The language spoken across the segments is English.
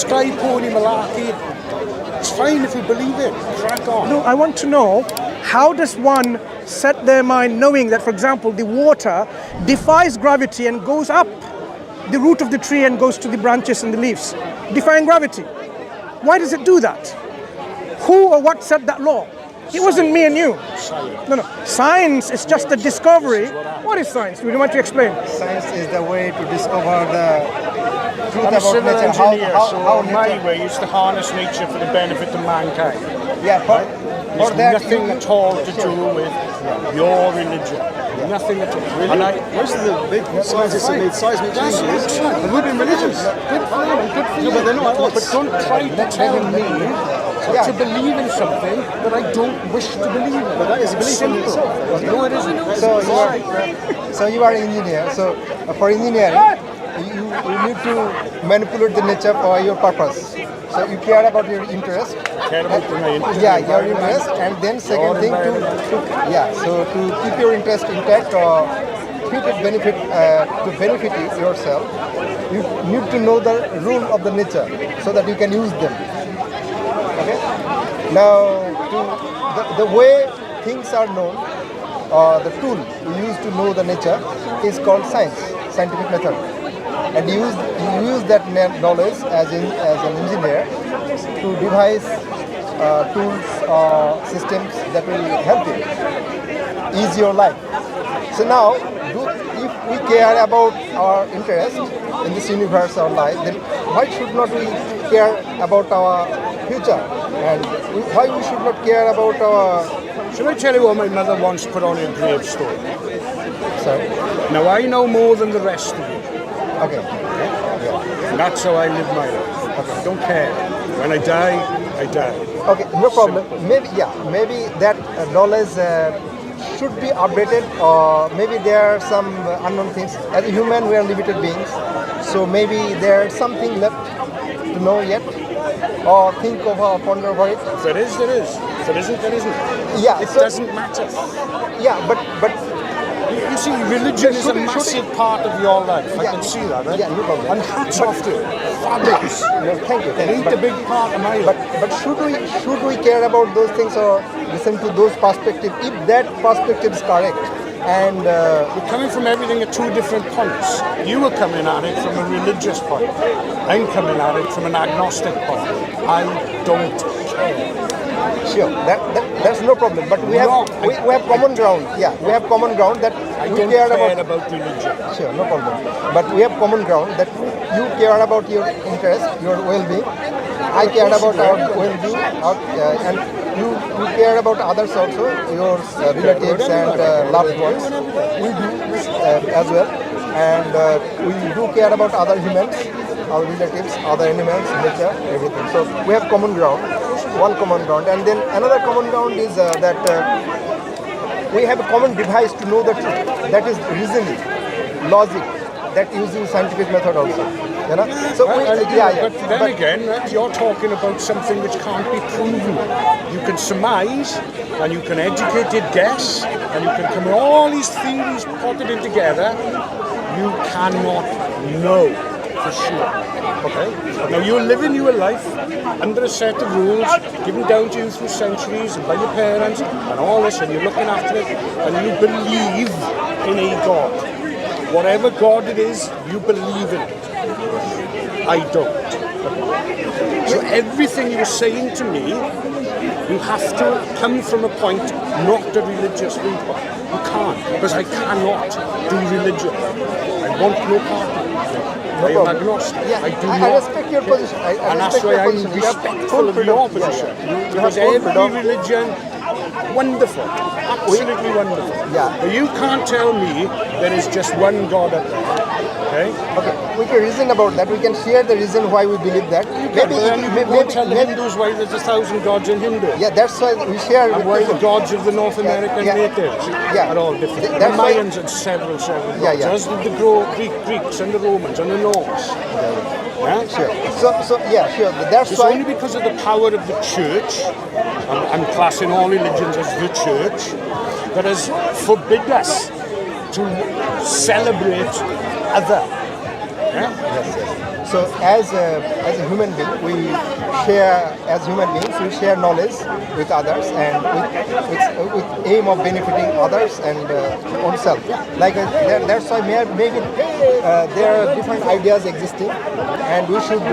sky pony malarkey. It's fine if you believe it. Crack on. No, I want to know, how does one set their mind knowing that, for example, the water defies gravity and goes up the root of the tree and goes to the branches and the leaves, defying gravity? Why does it do that? Who or what set that law? It wasn't me and you. Science. No. Science is just a discovery. What is science? Would you want to explain? Science is the way to discover the truth I'm a about civil nature. engineer, so nature. my way is to harness nature for the benefit of mankind. Yeah, for There's that nothing you- at all to do with your religion. Nothing at all. Really? And Most of the big scientists have made seismic changes and we've been religious. Good for them, good for you. No, but they're not But odds. don't try to tell me to believe in something that I don't wish to believe in. But that is a belief in itself. No, it isn't. So you are an engineer. So for engineering, you need to manipulate the nature for your purpose. So you care about your interest. Care about my interest. Yeah, your interest, and then second thing so to keep your interest intact or keep it benefit to benefit yourself, you need to know the rule of the nature so that you can use them. Okay. Now, the way things are known, the tool you use to know the nature is called science, scientific method, and you use that knowledge as an engineer to devise tools or systems that will help you ease your life. So now, if we care about our interest in this universe or life, then why should not we care about our future? And why we should not care about our... Shall I tell you what my mother once put on her gravestone? Sorry? Now I know more than the rest of you. Okay. And that's how I live my life. Okay. Don't care. When I die, I die. Okay, no problem. Maybe that knowledge should be updated, or maybe there are some unknown things. As a human, we are limited beings, so maybe there's something left to know yet, or think of or ponder over it. If there is, there is. If there isn't, there isn't. Yeah, It so- doesn't matter. Yeah, but You see, religion is a massive part of your life. I can see that, right? Yeah, no problem. And hats off to you. Fabulous. thank you. It ain't a big part of my life. But should we care about those things or listen to those perspectives if that perspective is correct? And We're coming from everything at two different points. You were coming at it from a religious point. I'm coming at it from an agnostic point. I don't care. sure, that's no problem. But we have common ground. Yeah, we have common ground that I we don't care care about. about religion. Sure, no problem. But we have common ground that you care about your interest, your well-being. I care about our well-being, and you care about others also, your relatives and loved ones. We do as well, and we do care about other humans, our relatives, other animals, nature, everything. So we have common ground, one common ground, and then another common ground is that we have a common device to know the truth. That is reasoning, logic, that using scientific method also. You know? So But then But again, you're talking about something which can't be proven. You can surmise, and you can educated guess, and you can come with all these theories potted in together. You cannot know for sure. Okay? Now you're living your life under a set of rules given down to you through centuries and by your parents and all this, and you're looking after it, and you believe in a God. Whatever God it is, you believe in it. I don't. So everything you're saying to me, you have to come from a point, not a religious viewpoint. You can't, because I cannot do religion. I want no part of it. I am agnostic. Yeah, I do I not. respect your position. I And that's respect why your I'm position. You have respectful full of freedom. your Yeah, position. yeah. You have Because full every freedom. religion, wonderful, absolutely wonderful. Yeah. But you can't tell me there is just one God up there. Okay? Okay, we can reason about that. We can share the reason why we believe that. But then you won't tell the Hindus why there's 1,000 gods in Hindu. Yeah, that's why we share. And with why the people. gods of the North American natives Yeah. are all different. That's the why- Mayans had several gods. Yeah. As did the Greeks and the Romans and the Norse. Yeah? Sure. So yeah, sure. That's It's why. only because of the power of the church, and I'm classing all religions as the church, that has forbid us to celebrate other Yeah? Yes. So as a human being, we share knowledge with others and with aim of benefiting others and oneself. Like that's why maybe there are different ideas existing, and we should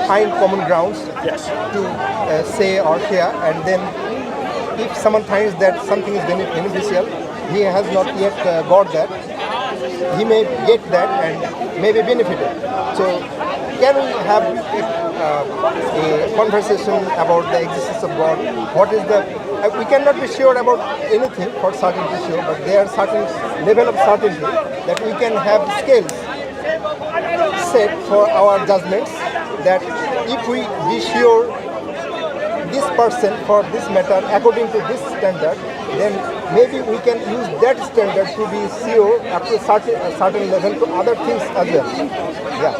find common grounds to say or share. And then, if someone finds that something is beneficial, he has not yet got that. He may get that and may be benefited. So can we have a conversation about the existence of God? What is the... we cannot be sure about anything for certainty sure, but there are certain level of certainty that we can have scales set for our judgments, that if we be sure this person for this matter according to this standard, then maybe we can use that standard to be sure up to a certain level to other things as well. Yeah.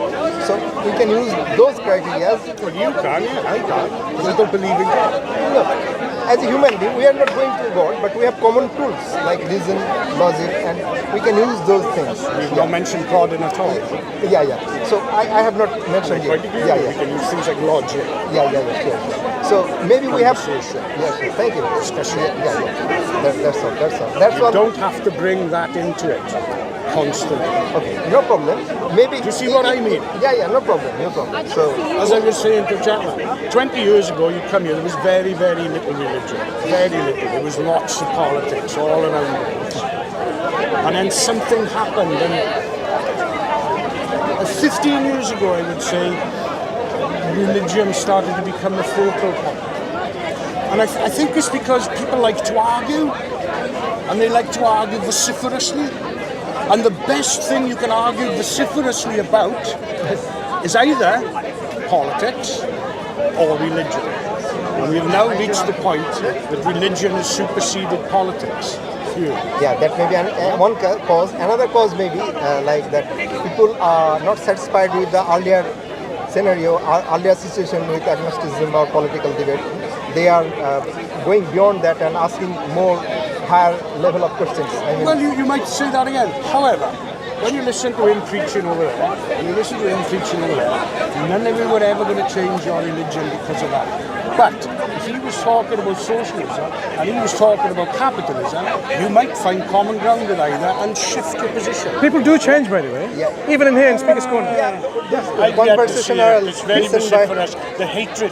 So we can use those criteria. Well, you can, I can't, because I don't believe in God. No. As a human being, we are not going to God, but we have common tools like reason, logic, and we can use those things. You've not mentioned God in at all. Yeah. So I have not mentioned it. Yeah. We can use things like logic. Yeah, sure. So maybe we have... Conversation. Yeah, sure. Thank you. Discussion. That's all. You don't have to bring that into it constantly. Okay, no problem. Maybe... Do you see what I mean? Yeah, no problem. So... As I was saying to the gentleman, 20 years ago you come here, there was very, very little religion. Very little. There was lots of politics all around it. And then something happened, and 15 years ago I would say, religion started to become the focal point. And I think it's because people like to argue, and they like to argue vociferously. And the best thing you can argue vociferously about is either politics or religion. And we've now reached the point that religion has superseded politics. Yeah, that may be one cause. Another cause may be like that people are not satisfied with the earlier scenario, earlier situation with agnosticism or political debate. They are going beyond that and asking more higher level of questions. I mean, well, you might say that again. However, when you listen to him preaching over there, none of you were ever going to change your religion because of that. But if he was talking about socialism and he was talking about capitalism, you might find common ground with either and shift your position. People do change, by the way. Yeah. Even in here in Speaker's Corner. It's very vociferous. The hatred.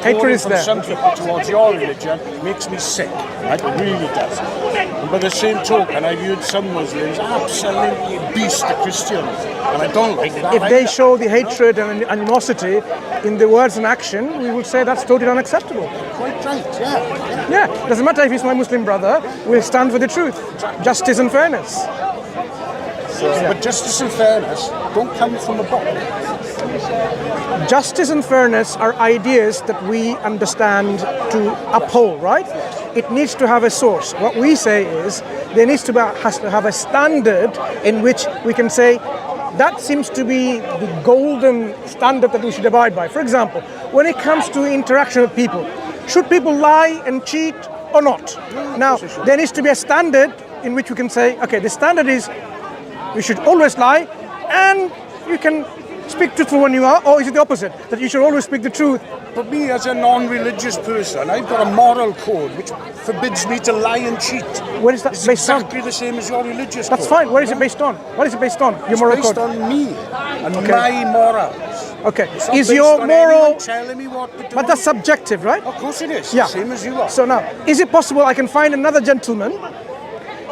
Hatred is from there. some people towards your religion makes me sick. It really does. And by the same token, I've heard some Muslims absolutely beast the Christians, and I don't like that. If they show the hatred and animosity in the words and action, we will say that's totally unacceptable. Quite right, yeah. Yeah, doesn't matter if he's my Muslim brother, we'll stand for the truth, justice and fairness. But justice and fairness don't come from a book. Justice and fairness are ideas that we understand to uphold, right? It needs to have a source. What we say is there has to have a standard in which we can say that seems to be the golden standard that we should abide by. For example, when it comes to interaction with people, should people lie and cheat or not? Now, there needs to be a standard in which we can say, okay, the standard is you should always lie and you can speak truthful when you are, or is it the opposite, that you should always speak the truth? For me, as a non-religious person, I've got a moral code which forbids me to lie and cheat. Where is that It's based on? exactly the same as your religious That's code. fine. Where is it based on? What is it based on? Your moral It's based code. on me and my morals. Okay. It's not Is based your on moral? anyone telling me what to do. But that's subjective, right? Of course it is. Yeah. Same as you are. So now, is it possible I can find another gentleman,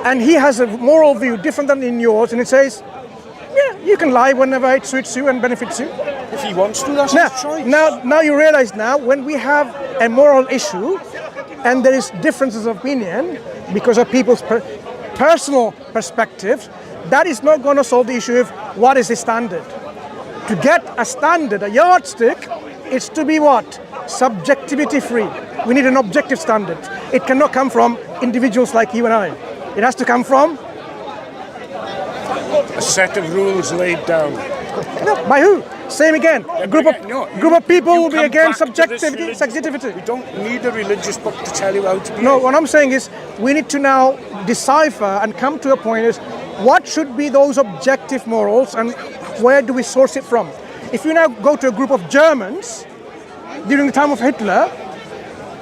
and he has a moral view different than in yours, and it says, yeah, you can lie whenever it suits you and benefits you. If he wants to, that's Now, his choice. now you realize now when we have a moral issue and there is differences of opinion because of people's personal perspectives, that is not going to solve the issue of what is the standard. To get a standard, a yardstick, it's to be what? Subjectivity free. We need an objective standard. It cannot come from individuals like you and I. It has to come from... A set of rules laid down. No, by who? Same again. A group of people will be against subjectivity. We don't need a religious book to tell you how to be. No, what I'm saying is we need to now decipher and come to a point is what should be those objective morals and where do we source it from? If you now go to a group of Germans during the time of Hitler,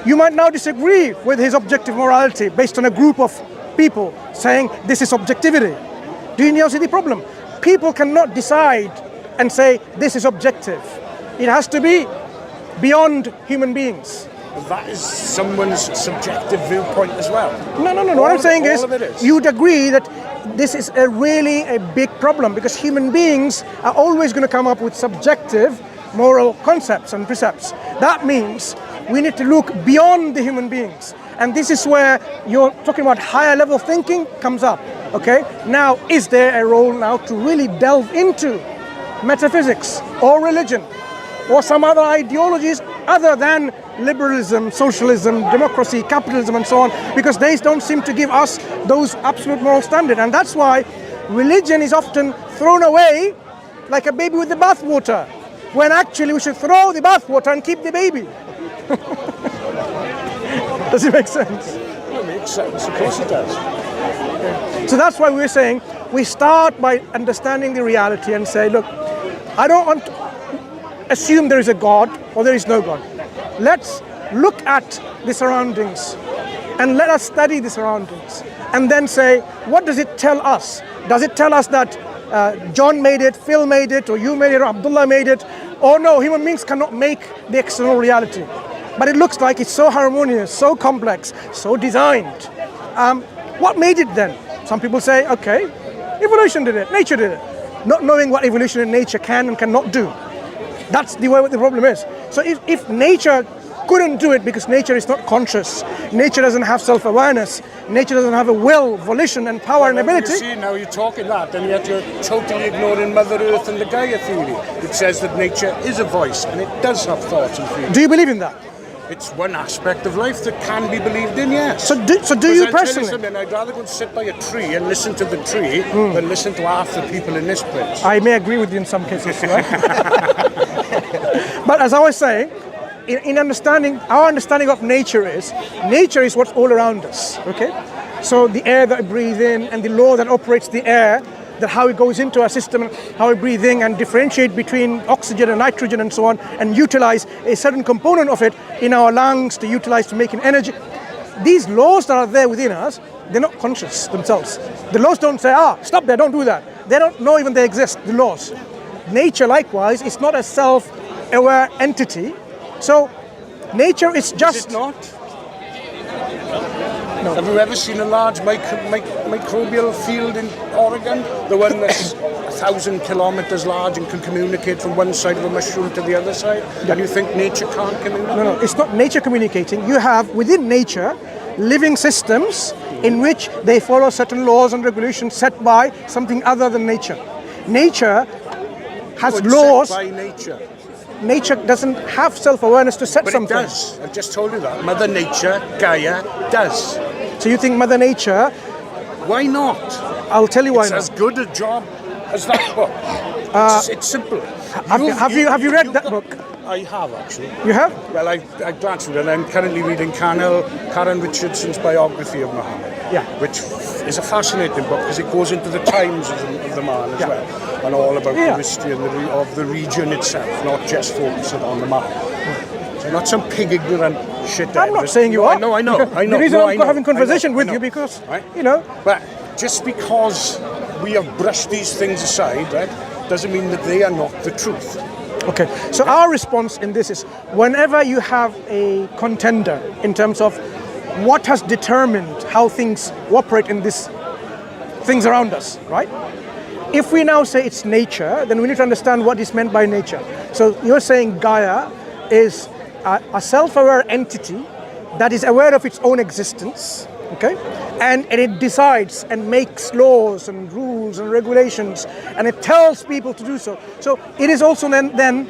you might now disagree with his objective morality based on a group of people saying this is objectivity. Do you now see the problem? People cannot decide and say this is objective. It has to be beyond human beings. That is someone's subjective viewpoint as well. No. What I'm saying is, all of it is. you'd agree that this is really a big problem because human beings are always going to come up with subjective moral concepts and precepts. That means we need to look beyond the human beings. And this is where you're talking about higher level thinking comes up. Okay? Now, is there a role now to really delve into metaphysics or religion or some other ideologies other than liberalism, socialism, democracy, capitalism, and so on, because they don't seem to give us those absolute moral standards. And that's why religion is often thrown away like a baby with the bathwater, when actually we should throw the bathwater and keep the baby. Does it make sense? It makes sense, of course it does. So that's why we're saying we start by understanding the reality and say, look, I don't want to assume there is a God or there is no God. Let's look at the surroundings and let us study the surroundings and then say, what does it tell us? Does it tell us that John made it, Phil made it, or you made it, or Abdullah made it? Or no, human beings cannot make the external reality. But it looks like it's so harmonious, so complex, so designed. What made it then? Some people say, okay, evolution did it, nature did it. Not knowing what evolution and nature can and cannot do. That's the way what the problem is. So if nature couldn't do it because nature is not conscious, nature doesn't have self-awareness, nature doesn't have a will, volition and power and ability. You see, now you're talking that, and yet you're totally ignoring Mother Earth and the Gaia theory. It says that nature is a voice and it does have thoughts and feelings. Do you believe in that? It's one aspect of life that can be believed in, yes. So do you personally? I'd rather go and sit by a tree and listen to the tree than listen to half the people in this place. I may agree with you in some cases, right? But as I was saying, in understanding, our understanding of nature is what's all around us, okay? So the air that we breathe in and the law that operates the air, that how it goes into our system, and how we breathe in and differentiate between oxygen and nitrogen and so on, and utilize a certain component of it in our lungs to utilize to making energy. These laws that are there within us, they're not conscious themselves. The laws don't say, stop there, don't do that. They don't know even they exist, the laws. Nature, likewise, is not a self-aware entity. So nature is just... Is it not? No. Have you ever seen a large microbial field in Oregon? The one that's 1,000 kilometers large and can communicate from one side of a mushroom to the other side? Yeah. And you think nature can't communicate? No, it's not nature communicating. You have, within nature, living systems in which they follow certain laws and regulations set by something other than nature. Nature has laws. Set by nature. Nature doesn't have self-awareness to set something. But it does. I've just told you that. Mother Nature, Gaia, does. So you think Mother Nature... Why not? I'll tell you why not. It's as good a job as that book. It's simple. Have you read that book? I have, actually. You have? Well, I glanced through it, and I'm currently reading Karen Richardson's biography of Muhammad. Yeah. Which is a fascinating book because it goes into the times of the man as well, and all about the history of the region itself, not just focusing on the man. So not some pig ignorant shit. I'm not saying you are. I know. The reason I'm having conversation with you because, you know. But just because we have brushed these things aside, right, doesn't mean that they are not the truth. Okay, so our response in this is whenever you have a contender in terms of what has determined how things operate in these things around us, right? If we now say it's nature, then we need to understand what is meant by nature. So you're saying Gaia is a self-aware entity that is aware of its own existence, okay? And it decides and makes laws and rules and regulations, and it tells people to do so. So it is also then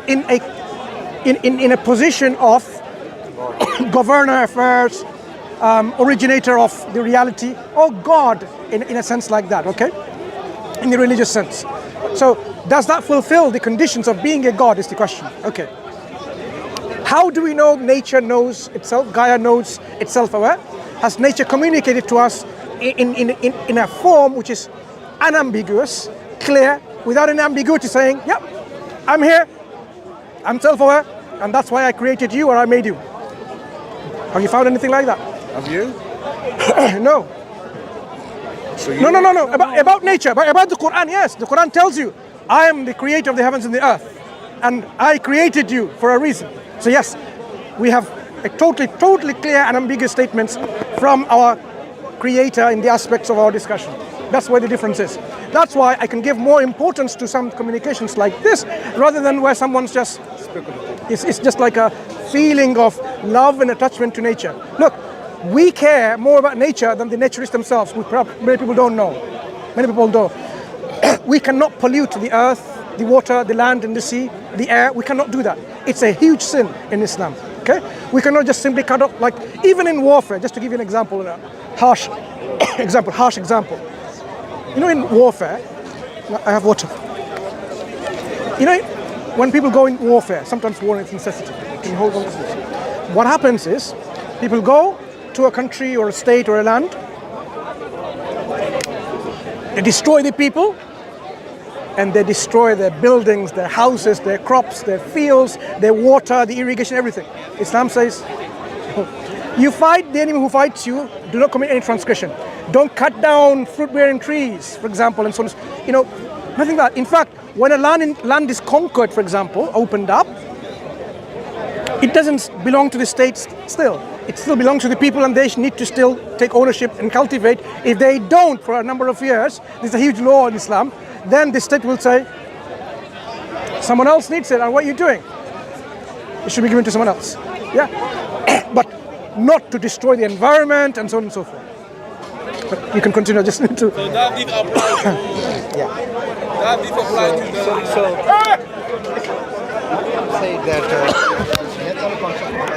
in a position of governor affairs, originator of the reality, or God in a sense like that, okay? In the religious sense. So does that fulfill the conditions of being a God is the question, okay? How do we know nature knows itself, Gaia knows itself aware? Has nature communicated to us in a form which is unambiguous, clear, without an ambiguity saying, yep, I'm here, I'm self-aware, and that's why I created you or I made you. Have you found anything like that? Have you? No. So you No. About nature, about the Quran, yes. The Quran tells you, I am the creator of the heavens and the earth, and I created you for a reason. So yes, we have a totally clear and ambiguous statements from our creator in the aspects of our discussion. That's where the difference is. That's why I can give more importance to some communications like this, rather than where someone's just, it's just like a feeling of love and attachment to nature. Look, we care more about nature than the naturists themselves. Many people don't know. Many people don't. We cannot pollute the earth, the water, the land and the sea, the air. We cannot do that. It's a huge sin in Islam. Okay? We cannot just simply cut off, like even in warfare, just to give you an example, a harsh example. You know, in warfare, I have water. You know, when people go in warfare, sometimes war is necessity. Can hold on to this. What happens is, people go to a country or a state or a land, they destroy the people, and they destroy their buildings, their houses, their crops, their fields, their water, the irrigation, everything. Islam says, you fight the enemy who fights you, do not commit any transgression. Don't cut down fruit-bearing trees, for example, and so on. You know, nothing like that. In fact, when a land is conquered, for example, opened up, it doesn't belong to the states still. It still belongs to the people, and they need to still take ownership and cultivate. If they don't for a number of years, there's a huge law in Islam, then the state will say, someone else needs it, and what are you doing? It should be given to someone else. Yeah, but not to destroy the environment and so on and so forth. But you can continue, just need to... So that did apply to... Yeah. That did apply to the... Say that natural consciousness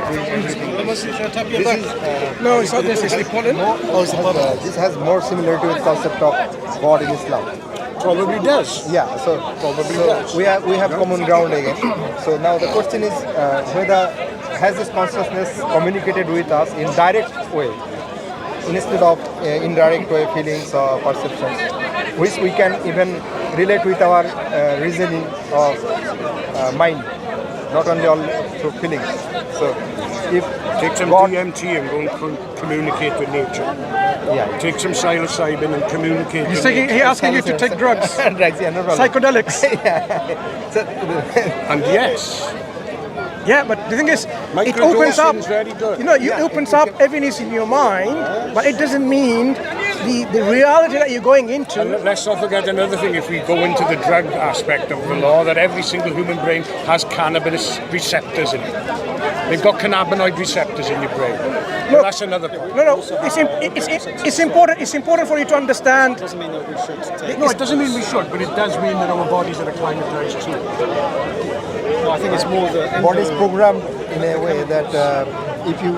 doing everything. This is No, it's not necessarily pollen. this has more similarity with concept of God in Islam. Probably does. Yeah, so Probably does. we have common ground again. So now the question is whether has this consciousness communicated with us in direct way instead of indirect way feelings or perceptions, which we can even relate with our reasoning of mind, not only all through feelings. So if Take some God, DMT and go and communicate with nature. yeah, Take some psilocybin and communicate with nature. He's asking you to take drugs, drugs, yeah, no problem. psychedelics. So, And yes, Yeah, but the thing is, it opens up. Microdosing's very good. You know, it opens up evidence in your mind, but it doesn't mean the reality that you're going into. And let's not forget another thing, if we go into the drug aspect of the law, that every single human brain has cannabis receptors in it. They've got cannabinoid receptors in your brain. Well, that's another point. No, it's important. It's important for you to understand. Doesn't mean that we should take. No, it doesn't mean we should, but it does mean that our bodies are acclimatized too. No, I think it's more the body is programmed in a way that if you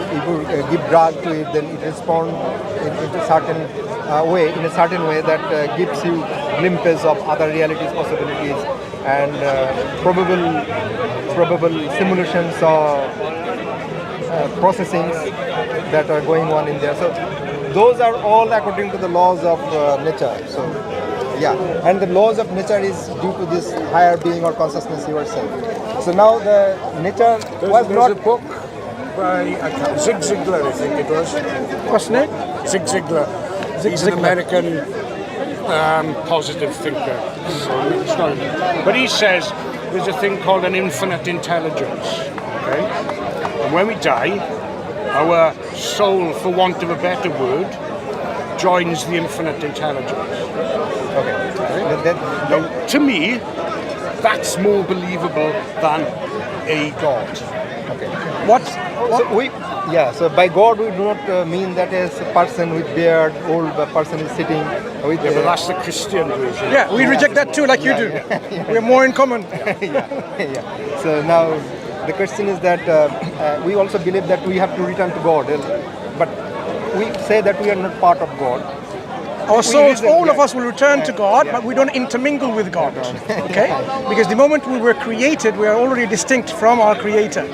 give drug to it, then it responds in a certain way that gives you glimpses of other realities, possibilities, and probable simulations or processings that are going on in there. So those are all according to the laws of nature. So yeah, and the laws of nature is due to this higher being or consciousness you are saying. So now the nature was There's not a book by Zig Ziglar, I think it was. What's the name? Zig Ziglar. He's an American positive thinker. So it's not, but he says there's a thing called an infinite intelligence. Okay? And when we die, our soul, for want of a better word, joins the infinite intelligence. okay. Now, to me, that's more believable than a God. Okay. What? So by God we do not mean that as a person with beard, old person is sitting with. Yeah, but that's the Christian version. Yeah, we reject that too, like you do. We're more in common. yeah. So now the question is that we also believe that we have to return to God, but we say that we are not part of God. Our souls, reason, all of yeah. us will return to God, but we don't intermingle with God. Okay? Because the moment we were created, we are already distinct from our Creator.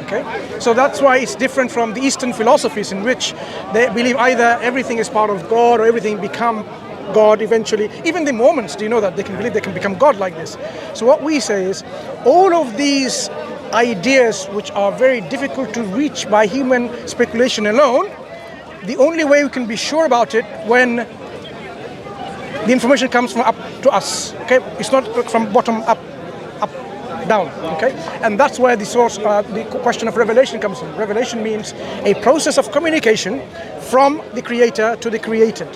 Okay? So that's why it's different from the Eastern philosophies in which they believe either everything is part of God or everything become God eventually. Even the Mormons, do you know that they can believe they can become God like this? So what we say is, all of these ideas which are very difficult to reach by human speculation alone, the only way we can be sure about it when the information comes from up to us. Okay, it's not from bottom up down. Okay, and that's where the source, the question of revelation comes from. Revelation means a process of communication from the creator to the created.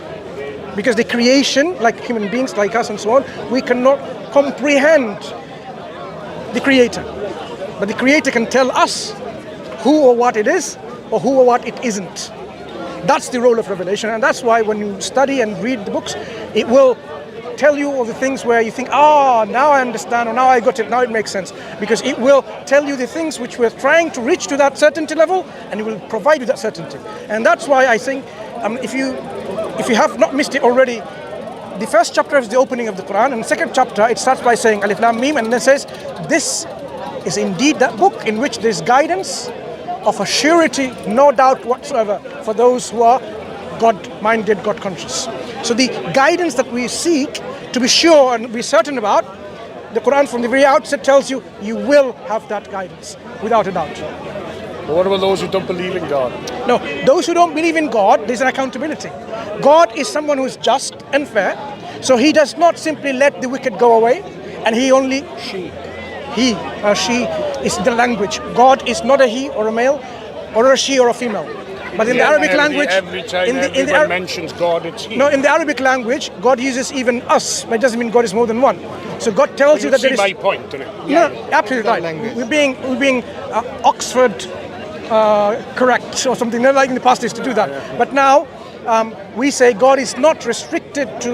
Because the creation, like human beings, like us and so on, we cannot comprehend the creator. But the creator can tell us who or what it is, or who or what it isn't. That's the role of revelation, and that's why when you study and read the books, it will tell you all the things where you think, now I understand, or now I got it, now it makes sense. Because it will tell you the things which we're trying to reach to that certainty level, and it will provide you that certainty. And that's why I think, if you have not missed it already, the first chapter is the opening of the Quran, and the second chapter, it starts by saying Alif Lam Mim, and then says, this is indeed that book in which there's guidance of a surety, no doubt whatsoever, for those who are God-minded, God-conscious. So the guidance that we seek to be sure and be certain about, the Quran from the very outset tells you, you will have that guidance, without a doubt. But what about those who don't believe in God? No, those who don't believe in God, there's an accountability. God is someone who is just and fair, so he does not simply let the wicked go away, and he only, he or she is the language. God is not a he or a male, or a she or a female. But in the Arabic language, every time everyone mentions God, it's he. No, in the Arabic language, God uses even us, but it doesn't mean God is more than one. So God tells you that there is. My point, don't it? Yeah, absolutely right. We're being Oxford correct or something. Never like in the past is to do that. Yeah. But now we say God is not restricted to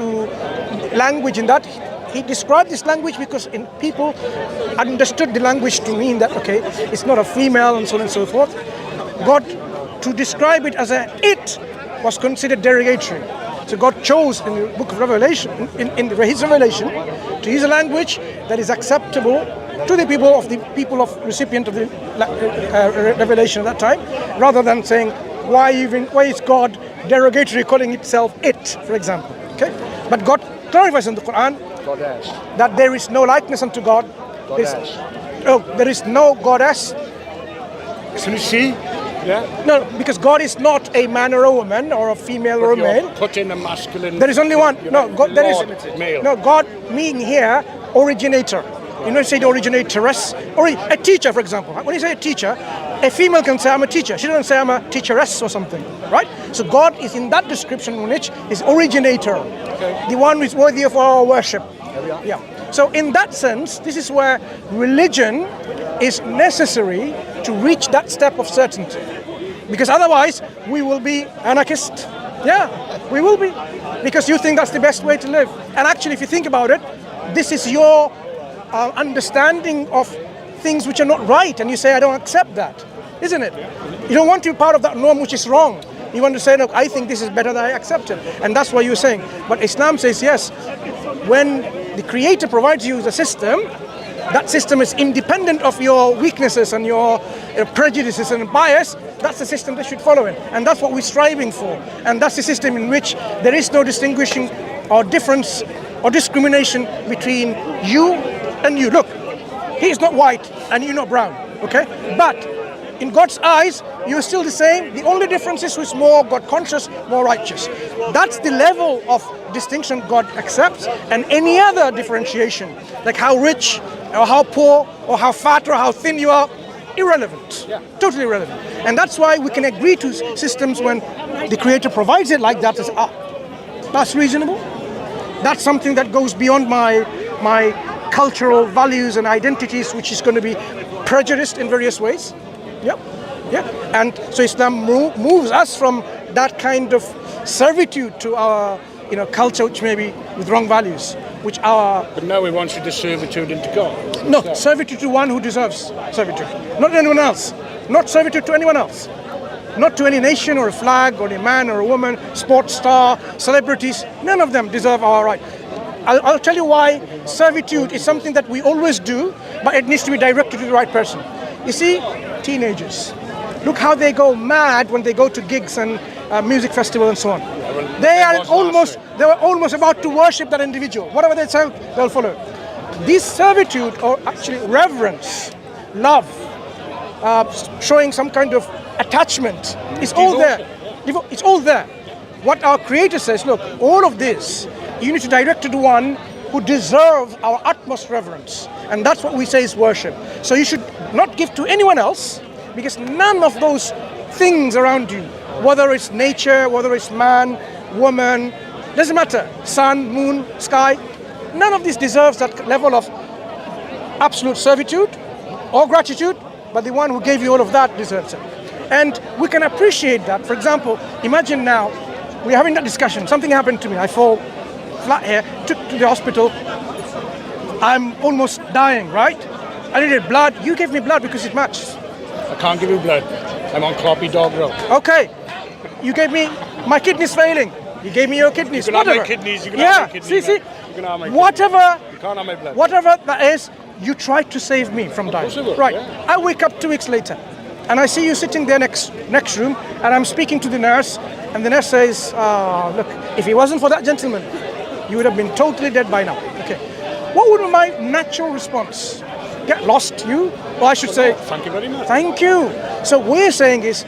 language in that. He described this language because people understood the language to mean that, okay, it's not a female and so on and so forth. God, to describe it as it was considered derogatory. So God chose in the book of Revelation, in his revelation, to use a language that is acceptable to the people of recipient of the revelation at that time, rather than saying, why is God derogatory calling itself it, for example. Okay? But God clarifies in the Quran that there is no likeness unto God. There is no goddess. So she? Yeah. No, because God is not a man or a woman or a female or a male. Put in a masculine. There is only one. No, God, there is male. No, God meaning here originator. You know, say the originatoress or a teacher, for example. When you say a teacher, a female can say I'm a teacher. She doesn't say I'm a teacheress or something, right? So God is in that description in which is originator, the one who is worthy of our worship. Yeah. So in that sense, this is where religion is necessary to reach that step of certainty. Because otherwise, we will be anarchist. Yeah, we will be. Because you think that's the best way to live. And actually, if you think about it, this is your understanding of things which are not right. And you say, I don't accept that. Isn't it? You don't want to be part of that norm which is wrong. You want to say, look, I think this is better than I accept it. And that's what you're saying. But Islam says, yes, when the Creator provides you the system, that system is independent of your weaknesses and your prejudices and bias. That's the system they should follow in. And that's what we're striving for. And that's the system in which there is no distinguishing or difference or discrimination between you and you. Look, he is not white and you're not brown, okay? But in God's eyes, you're still the same. The only difference is who's more God conscious, more righteous. That's the level of distinction God accepts, and any other differentiation, like how rich or how poor or how fat or how thin you are, irrelevant. Yeah. Totally irrelevant. And that's why we can agree to systems when the Creator provides it like that, as that's reasonable. That's something that goes beyond my cultural values and identities, which is going to be prejudiced in various ways. Yep. Yeah. And so Islam moves us from that kind of servitude to our culture, which may be with wrong values, which are. But now we want you to servitude into God. No, servitude to one who deserves servitude, not anyone else. Not servitude to anyone else. Not to any nation or a flag or a man or a woman, sports star, celebrities. None of them deserve our right. I'll tell you why servitude is something that we always do, but it needs to be directed to the right person. You see, teenagers, look how they go mad when they go to gigs and music festival and so on. They were almost about to worship that individual. Whatever they say, they'll follow. This servitude, or actually reverence, love, showing some kind of attachment, is all there. It's all there. What our Creator says, look, all of this, you need to direct to the one who deserves our utmost reverence. And that's what we say is worship. So you should not give to anyone else, because none of those things around you, whether it's nature, whether it's man, woman, doesn't matter, sun, moon, sky, none of this deserves that level of absolute servitude or gratitude, but the one who gave you all of that deserves it. And we can appreciate that. For example, imagine now, we're having that discussion, something happened to me, I fall flat here, took to the hospital, I'm almost dying, right? I needed blood, you gave me blood because it matches. I can't give you blood, I'm on cloppy dog road. Okay, you gave me, my kidneys failing, you gave me your kidneys, You can whatever. have my kidneys, you can have my kidneys. See, You can have my kidneys. whatever, You can't have my blood. whatever that is, you tried to save me from dying. course I will, Right, yeah. I wake up 2 weeks later, and I see you sitting there next room, and I'm speaking to the nurse, and the nurse says, look, if it wasn't for that gentleman, you would have been totally dead by now. Okay, what would be my natural response? Get lost, you? Or I should say, Thank you very much. thank you. So what we're saying is,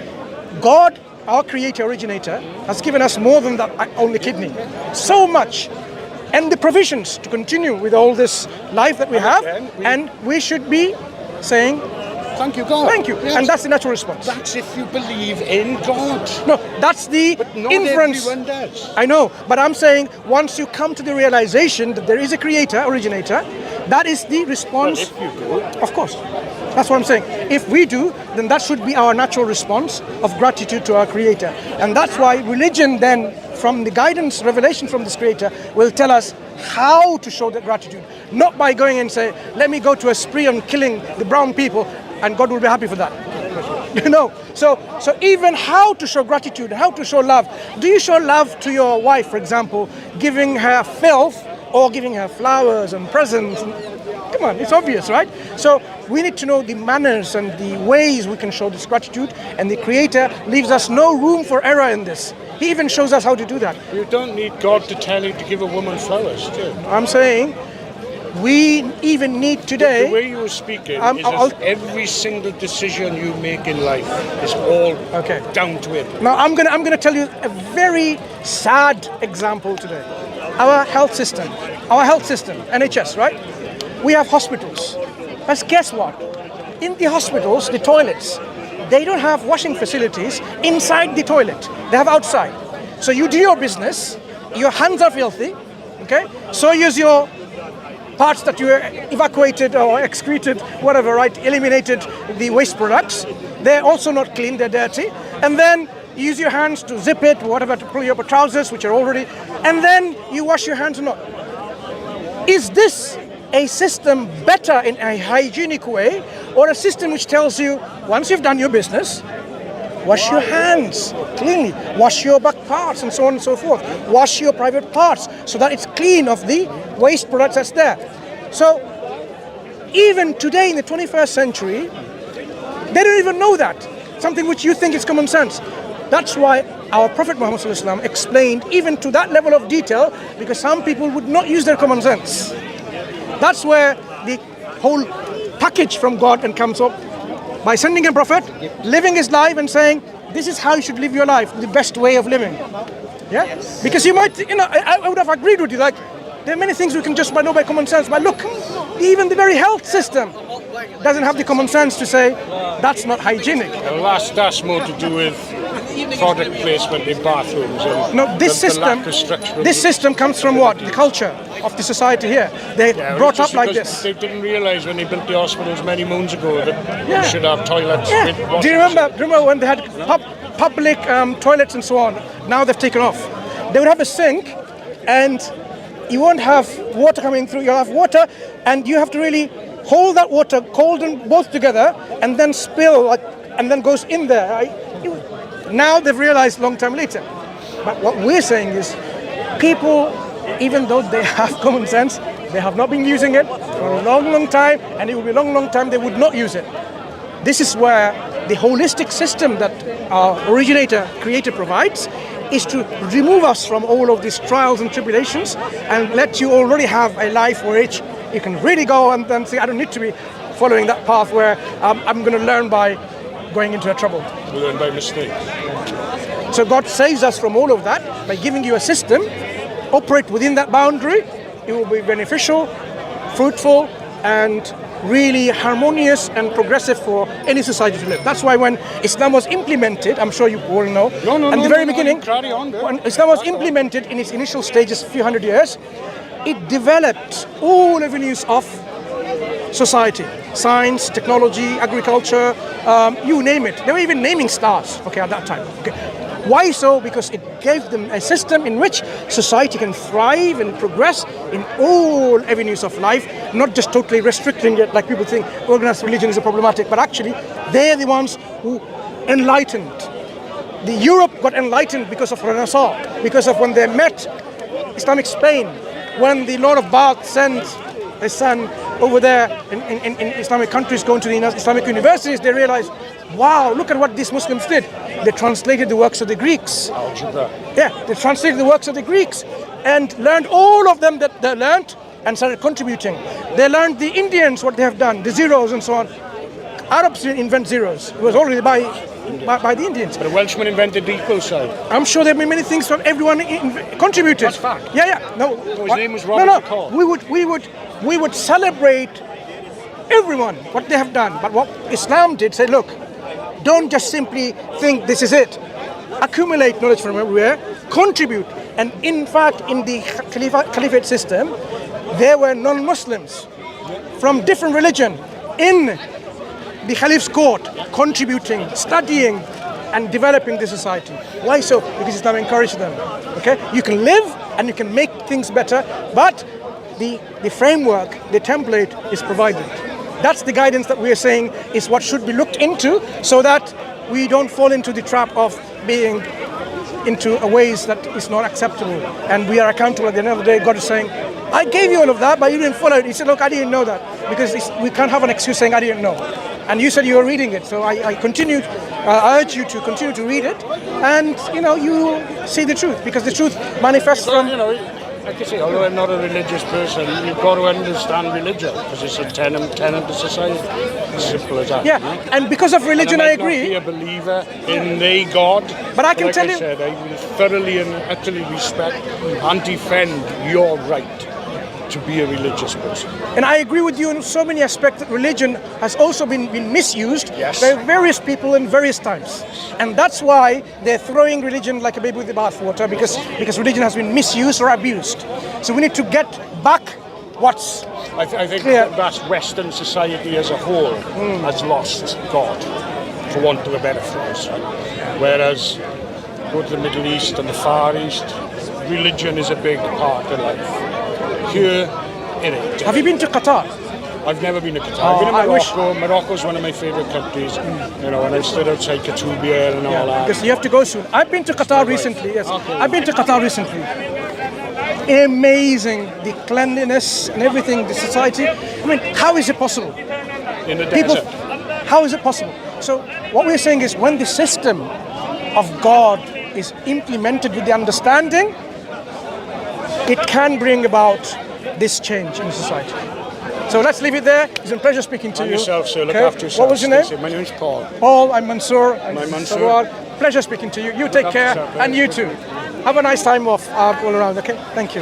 God, our creator, originator, has given us more than that only kidney. So much. And the provisions to continue with all this life that we have, and we should be saying, Thank you, God. thank you. Yes. And that's the natural response. That's if you believe in God. No, that's the But not inference. everyone does. I know, but I'm saying once you come to the realization that there is a creator, originator, that is the response. Well, if you do. Of course. That's what I'm saying. If we do, then that should be our natural response of gratitude to our creator. And that's why religion then, from the guidance, revelation from this creator, will tell us how to show that gratitude. Not by going and say, let me go to a spree on killing the brown people, and God will be happy for that. You know, so even how to show gratitude, how to show love. Do you show love to your wife, for example, giving her filth or giving her flowers and presents? Come on, it's obvious, right? So we need to know the manners and the ways we can show this gratitude, and the Creator leaves us no room for error in this. He even shows us how to do that. You don't need God to tell you to give a woman flowers, do you? I'm saying we even need today. The way you were speaking I'll- is as every single decision you make in life is all down to it. Now I'm gonna tell you a very sad example today. Our health system, NHS, right? We have hospitals. But guess what? In the hospitals, the toilets, they don't have washing facilities inside the toilet. They have outside. So you do your business, your hands are filthy, okay? So use your parts that you evacuated or excreted, whatever, right? Eliminated the waste products. They're also not clean, they're dirty. And then you use your hands to zip it, whatever, to pull your trousers, which are already, and then you wash your hands or not. Is this a system better in a hygienic way, or a system which tells you, once you've done your business, wash your hands cleanly, wash your back parts and so on and so forth, wash your private parts so that it's clean of the waste products that's there. So even today in the 21st century, they don't even know that, something which you think is common sense. That's why our Prophet Muhammad ﷺ explained even to that level of detail, because some people would not use their common sense. That's where the whole package from God comes up, by sending a prophet, living his life and saying, this is how you should live your life, the best way of living. Yeah? Because you might, I would have agreed with you, like, there are many things we can just know by common sense, but look, even the very health system doesn't have the common sense to say, that's not hygienic. Well, that's more to do with product placement in bathrooms and No, this the lack of system, structural- this system comes from what? The culture of the society here. They're Yeah, brought just up like because this. They didn't realise when they built the hospitals many moons ago that you should have toilets Yeah. with Do washing you remember when they had public toilets and so on? Now they've taken off. They would have a sink, and you won't have water coming through. You'll have water, and you have to really hold that water, cold and both together, and then spill, and then goes in there. Right? Now they've realized long time later. But what we're saying is, people, even though they have common sense, they have not been using it for a long, long time, and it will be a long, long time they would not use it. This is where the holistic system that our originator, creator provides is to remove us from all of these trials and tribulations and let you already have a life which you can really go and then say, I don't need to be following that path where I'm going to learn by going into trouble. Learn by mistake. So God saves us from all of that by giving you a system, operate within that boundary, it will be beneficial, fruitful, and really harmonious and progressive for any society to live. That's why when Islam was implemented, I'm sure you all know, at the very beginning, carry on, when Islam was implemented in its initial stages, a few hundred years, it developed all avenues of society, science, technology, agriculture, you name it. They were even naming stars, okay, at that time. Okay. Why so? Because it gave them a system in which society can thrive and progress in all avenues of life, not just totally restricting it like people think organized religion is a problematic, but actually they're the ones who enlightened. The Europe got enlightened because of Renaissance, because of when they met Islamic Spain, when the Lord of Bath sent his son over there in Islamic countries, going to the Islamic universities, they realized, wow, look at what these Muslims did. They translated the works of the Greeks. Algebra. Yeah, they translated the works of the Greeks and learned all of them that they learned and started contributing. They learned the Indians, what they have done, the zeros and so on. Arabs didn't invent zeros. It was already by the Indians. But a Welshman invented the equal sign. I'm sure there have been many things from everyone contributed. That's fact. Yeah. No. His name was Robert McCall. We would celebrate everyone, what they have done. But what Islam did, say, look, don't just simply think this is it. Accumulate knowledge from everywhere, contribute. And in fact, in the Caliphate system, there were non-Muslims from different religion in the Caliph's court, contributing, studying, and developing the society. Why so? Because Islam encouraged them. Okay, you can live and you can make things better, but the framework, the template is provided. That's the guidance that we are saying is what should be looked into, so that we don't fall into the trap of being into a ways that is not acceptable. And we are accountable at the end of the day. God is saying, I gave you all of that, but you didn't follow it. He said, look, I didn't know that. Because we can't have an excuse saying I didn't know. And you said you were reading it. So I urge you to continue to read it. And, you see the truth. Because the truth manifests from... Like I say, although I'm not a religious person, you've got to understand religion because it's a tenet of society. As simple as that. Yeah, and because of religion, I agree. I might not be a believer in the God, but I can tell you, I said, I will thoroughly and utterly respect and defend your right to be a religious person. And I agree with you in so many aspects that religion has also been misused by various people in various times. And that's why they're throwing religion like a baby with the bathwater, because religion has been misused or abused. So we need to get back what's I think clear. That Western society as a whole has lost God, for want of a better phrase. Whereas go to the Middle East and the Far East, religion is a big part of life. Here, it ain't. Have you been to Qatar? I've never been to Qatar. I've been to Morocco. Morocco's one of my favourite countries. And I stood outside Katoubia and all that. Because you have to go soon. I've been to Qatar recently. Yes, I've been to Qatar recently. Amazing, the cleanliness and everything, the society. I mean, how is it possible? In the desert. How is it possible? So what we're saying is, when the system of God is implemented with the understanding, it can bring about this change in society. So let's leave it there. It's been a pleasure speaking to you. Yourself, sir. Look after yourself. What was your name? My name is Paul. Paul, I'm Mansoor. I'm Mansoor. Pleasure speaking to you. You take care, and you too. Have a nice time off all around, okay? Thank you.